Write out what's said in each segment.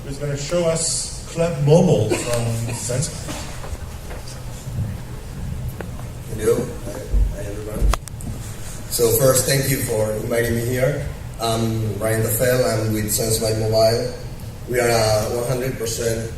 who's going to show us Club Mobile from Sensei. Hello, hi everyone. So first, thank you for inviting me here. I'm Bryan Tafel. I'm with SenseLight Mobile. We are a 100%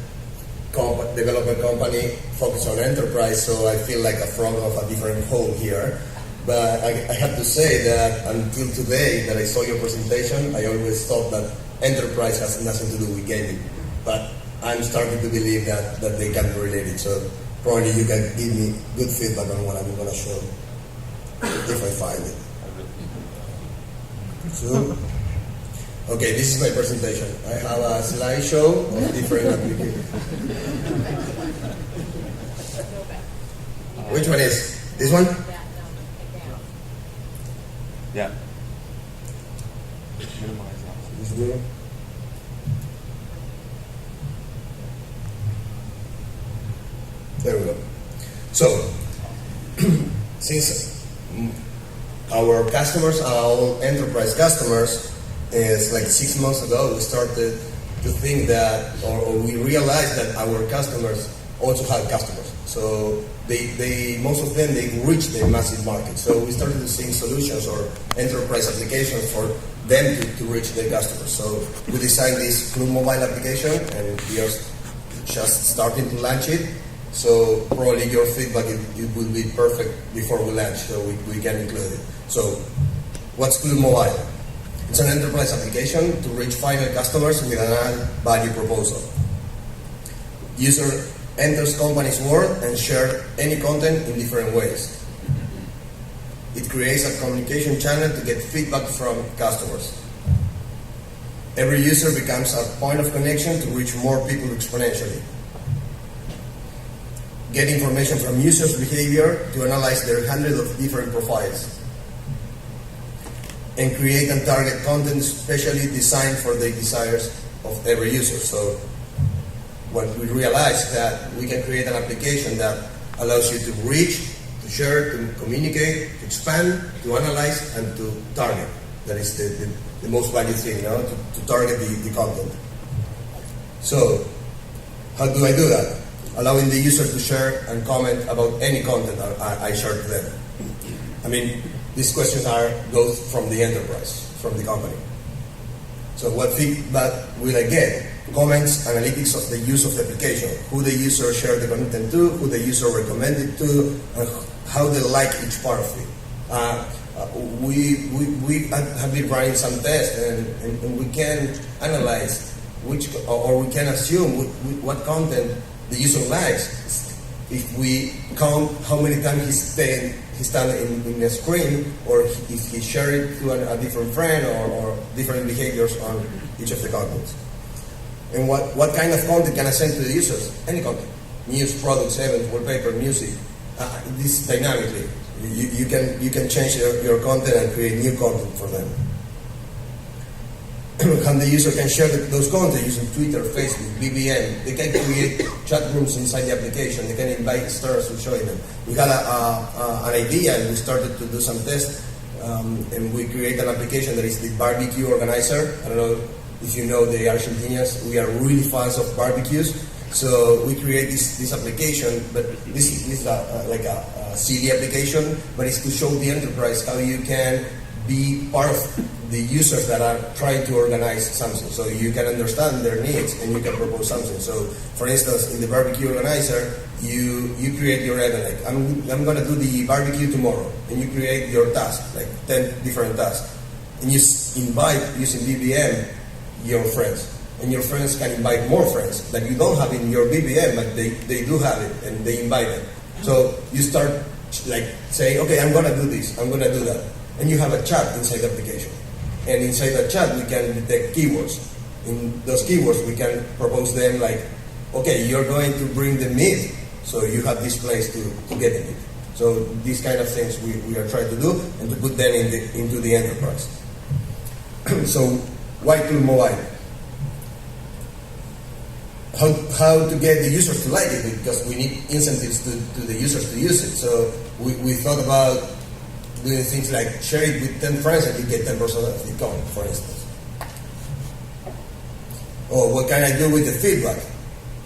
development company focused on enterprise, so I feel like a frog of a different home here. But I have to say that until today that I saw your presentation, I always thought that enterprise has nothing to do with gaming. But I'm starting to believe that they can be related. So probably you can give me good feedback on what I'm going to show, if I find it. So, okay, this is my presentation. I have a slideshow of different applications. Which one is? This one? Yeah. This one? There we go. So, since our customers are all enterprise customers, it's like 6 months ago we started to think that, or we realized that our customers also have customers. So they most of them, they reach the massive market. So we started to see solutions or enterprise applications for them to reach their customers. So we designed this Club Mobile application, and we are just starting to launch it. So probably your feedback, it will be perfect before we launch, so we can include it. So what's Club Mobile? It's an enterprise application to reach final customers with an added value proposal. User enters company's world and share any content in different ways. It creates a communication channel to get feedback from customers. Every user becomes a point of connection to reach more people exponentially. Get information from users' behavior to analyze their hundreds of different profiles. And create and target content specially designed for the desires of every user. So what we realized that we can create an application that allows you to reach, to share, to communicate, to expand, to analyze, and to target. That is the most valuable thing, to target the content. So how do I do that? Allowing the user to share and comment about any content I share to them. I mean, these questions go from the enterprise, from the company. So what feedback will I get? Comments, analytics of the use of the application, who the user shared the content to, who the user recommended to, and how they like each part of it. We have been running some tests, and we can analyze or we can assume what content the user likes if we count how many times he's done in a screen, or if he shared it to a different friend, or different behaviors on each of the contents. And what kind of content can I send to the users? Any content. News, products, events, wallpaper, music. This dynamically. You can change your content and create new content for them. And the user can share those content using Twitter, Facebook, BBM. They can create chat rooms inside the application. They can invite stars to show them. We had an idea, and we started to do some tests, and we create an application that is the barbecue organizer. I don't know if you know the Argentinians. We are really fans of barbecues. So we create this application, but this is like a silly application, but it's to show the enterprise how you can be part of the users that are trying to organize something. So you can understand their needs and you can propose something. So for instance, in the barbecue organizer, you create your event, like I'm going to do the barbecue tomorrow, and you create your task, like 10 different tasks, and you invite using BBM your friends. And your friends can invite more friends that you don't have in your BBM, but they do have it, and they invite them. So you start like saying, okay, I'm going to do this, I'm going to do that. And you have a chat inside the application. And inside that chat, we can detect keywords. In those keywords, we can propose them like, okay, you're going to bring the meat, so you have this place to get the meat. So these kind of things we are trying to do, and to put them into the enterprise. So why Club Mobile? How to get the users to like it, because we need incentives to the users to use it. So we thought about doing things like share it with 10 friends and you get 10% of the account, for instance. Or what can I do with the feedback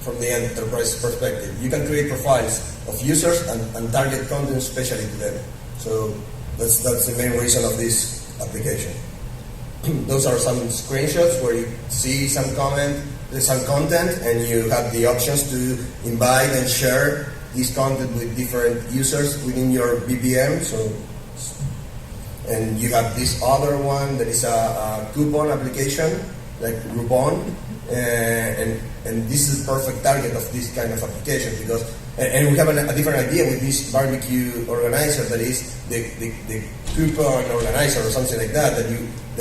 from the enterprise perspective? You can create profiles of users and target content especially to them. So that's the main reason of this application. Those are some screenshots where you see some content, and you have the options to invite and share this content with different users within your BBM. And you have this other one that is a coupon application, like Groupon, and this is the perfect target of this kind of application because, and we have a different idea with this barbecue organizer that is the coupon organizer or something like that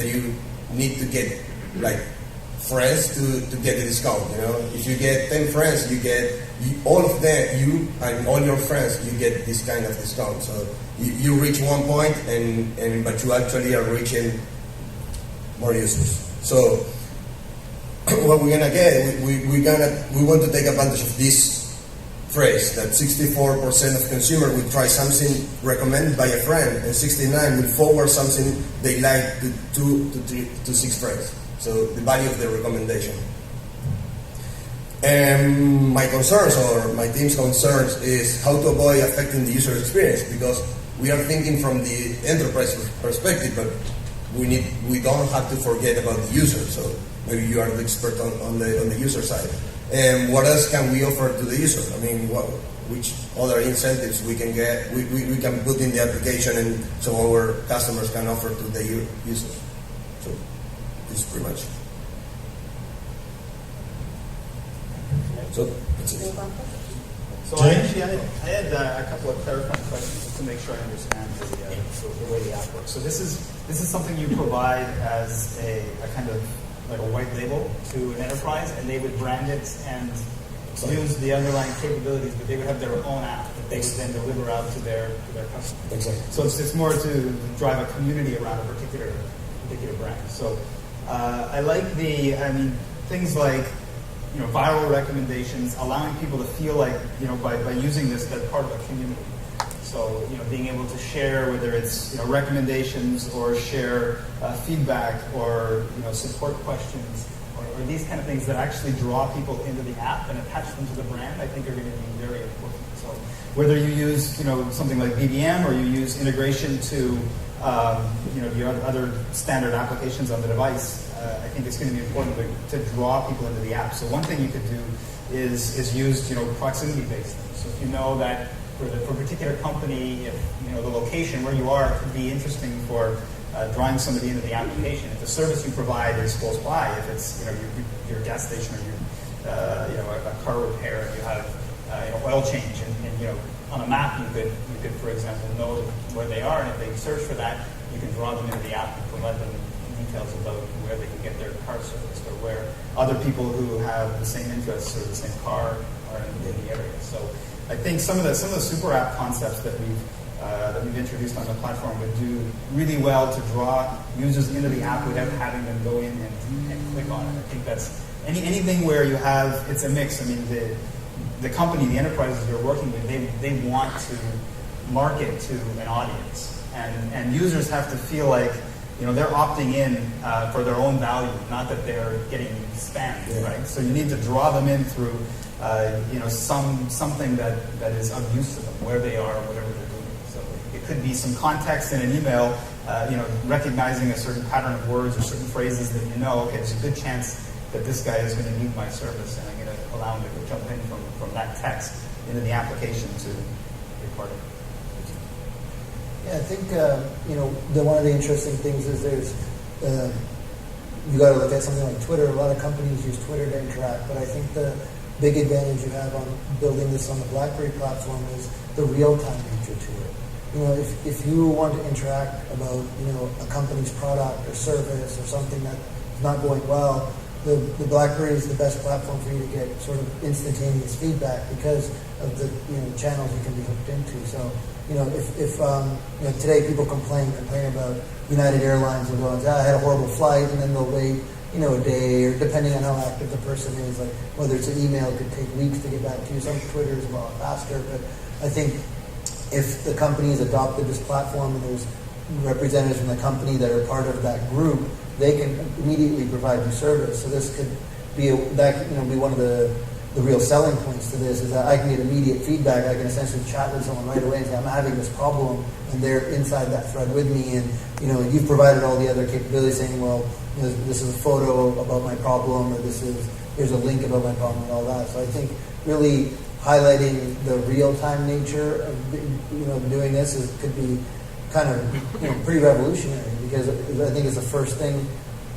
you need to get like friends to get the discount. If you get 10 friends, all of them, you and all your friends, you get this kind of discount. So you reach one point, but you actually are reaching more users. So what we're gonna get, we want to take advantage of this phrase that 64% of consumers will try something recommended by a friend, and 69% will forward something they like to 2 to 3 to 6 friends. So the value of the recommendation. And my concerns, or my team's concerns, is how to avoid affecting the user experience, because we are thinking from the enterprise perspective, but we don't have to forget about the user. So maybe you are the expert on the user side. And what else can we offer to the user? I mean, which other incentives we can get, we can put in the application, and so our customers can offer to the users. So this is pretty much. So that's it. So I had a couple of clarifying questions just to make sure I understand the way the app works. So this is something you provide as a kind of like a white label to an enterprise, and they would brand it and use the underlying capabilities, but they would have their own app that they would then deliver out to their customers. Exactly. So it's more to drive a community around a particular brand. So I like things like viral recommendations, allowing people to feel like by using this they're part of a community. So being able to share, whether it's recommendations or share feedback or support questions or these kind of things that actually draw people into the app and attach them to the brand, I think are going to be very important. So whether you use something like BBM or you use integration to the other standard applications on the device, I think it's going to be important to draw people into the app. So one thing you could do is use proximity-based things. So if you know that for a particular company, if the location where you are could be interesting for drawing somebody into the application. If the service you provide is close by, if it's your gas station or a car repair, and you have oil change, and on a map you could for example know where they are, and if they search for that, you can draw them into the app and provide them details about where they can get their car serviced, or where other people who have the same interests or the same car are in the area. So I think some of the super app concepts that we've introduced on the platform would do really well to draw users into the app without having them go in and click on it. I think that's anything where you have, it's a mix. I mean, the company, the enterprises you're working with, they want to market to an audience, and users have to feel like they're opting in for their own value, not that they're getting spammed, right? So you need to draw them in through something that is of use to them, where they are, whatever they're doing. So it could be some context in an email, recognizing a certain pattern of words or certain phrases that okay, there's a good chance that this guy is going to need my service, and I'm going to allow him to go jump in from that text into the application to be part of it. Yeah, I think one of the interesting things is there's you got to look at something like Twitter. A lot of companies use Twitter to interact, but I think the big advantage you have on building this on the BlackBerry platform is the real-time nature to it. If you want to interact about a company's product or service or something that's not going well, the BlackBerry is the best platform for you to get sort of instantaneous feedback because of the channels you can be hooked into. So if today people complain about United Airlines will go and say, I had a horrible flight, and then they'll wait a day, or depending on how active the person is, like whether it's an email, it could take weeks to get back to you. Some Twitter is a lot faster, but I think if the company has adopted this platform and there's representatives from the company that are part of that group, they can immediately provide you service. So this could be be one of the real selling points to this is that I can get immediate feedback. I can essentially chat with someone right away and say, I'm having this problem, and they're inside that thread with me. And you've provided all the other capabilities, saying, well, this is a photo about my problem, or here's a link about my problem, and all that. So I think really highlighting the real-time nature of doing this could be kind of pretty revolutionary, because I think it's the first thing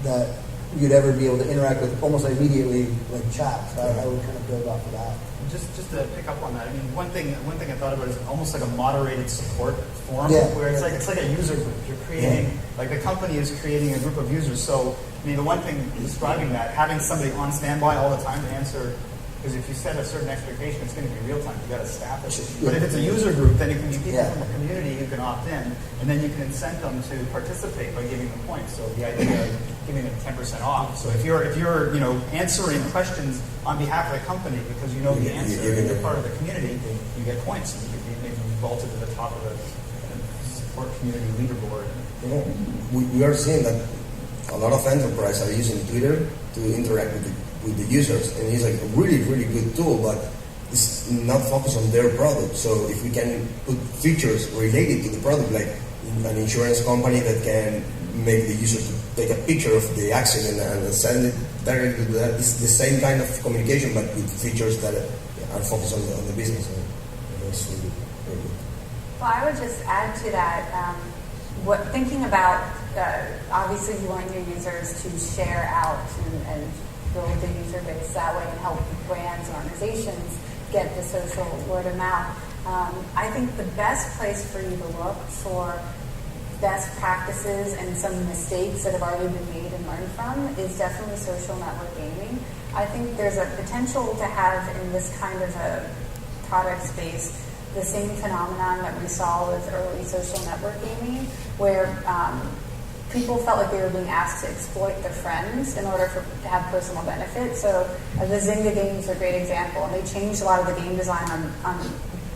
that you'd ever be able to interact with almost immediately, like chat. So I would kind of build off of that. Just to pick up on that, I mean, one thing I thought about is almost like a moderated support forum, where it's like a user group. You're creating, like the company is creating a group of users. So I mean, the one thing describing that, having somebody on standby all the time to answer. Because if you set a certain expectation, it's going to be real time. You got to staff it. But if it's a user group, then it can be people from a community who can opt in, and then you can incent them to participate by giving them points. So the idea of giving them 10% off. So if you're answering questions on behalf of the company because you know the answer and you're part of the community, you get points, and you can maybe vaulted to the top of the support community leaderboard. We are seeing that a lot of enterprises are using Twitter to interact with the users, and it's like a really, really good tool, but it's not focused on their product. So if we can put features related to the product, like an insurance company that can make the user to take a picture of the accident and send it directly to that, it's the same kind of communication, but with features that are focused on the business. It's really, really good. Well, I would just add to that, thinking about, obviously you want your users to share out and build the user base that way and help brands and organizations get the social word of mouth. I think the best place for you to look for best practices and some mistakes that have already been made and learned from is definitely social network gaming. I think there's a potential to have in this kind of a product space the same phenomenon that we saw with early social network gaming, where people felt like they were being asked to exploit their friends in order to have personal benefit. So the Zynga games are a great example, and they changed a lot of the game design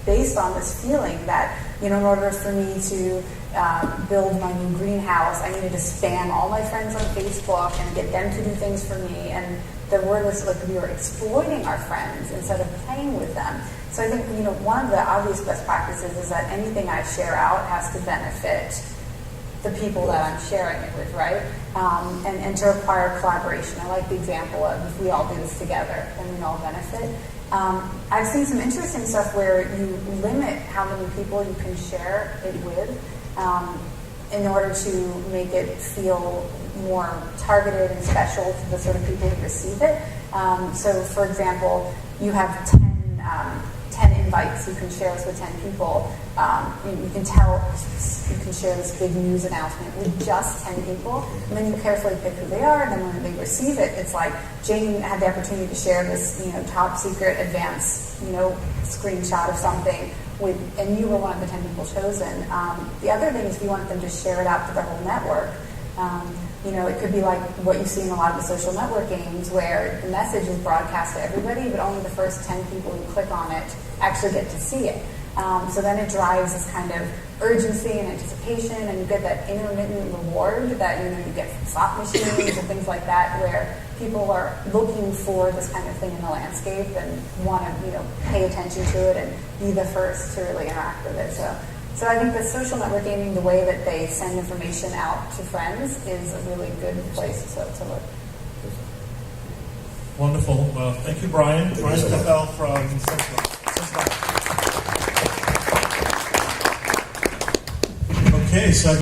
based on this feeling that, in order for me to build my new greenhouse, I needed to spam all my friends on Facebook and get them to do things for me. And the word was like we were exploiting our friends instead of playing with them. So I think, one of the obvious best practices is that anything I share out has to benefit the people that I'm sharing it with, right? And to require collaboration. I like the example of if we all do this together, then we all benefit. I've seen some interesting stuff where you limit how many people you can share it with in order to make it feel more targeted and special to the sort of people who receive it. So, for example, you have 10 invites you can share this with 10 people. You can share this big news announcement with just 10 people, and then you carefully pick who they are, and then when they receive it, it's like Jane had the opportunity to share this, top secret advanced, screenshot of something and you were one of the 10 people chosen. The other thing is if you want them to share it out to the whole network. It could be like what you see in a lot of the social network games where the message is broadcast to everybody, but only the first 10 people who click on it actually get to see it. So then it drives this kind of urgency and anticipation, and you get that intermittent reward that you get from slot machines and things like that, where people are looking for this kind of thing in the landscape and want to pay attention to it and be the first to really interact with it. So I think the social network gaming, the way that they send information out to friends, is a really good place to look. Wonderful. Well, thank you, Bryan. Bryan Tafel from Central. Okay, so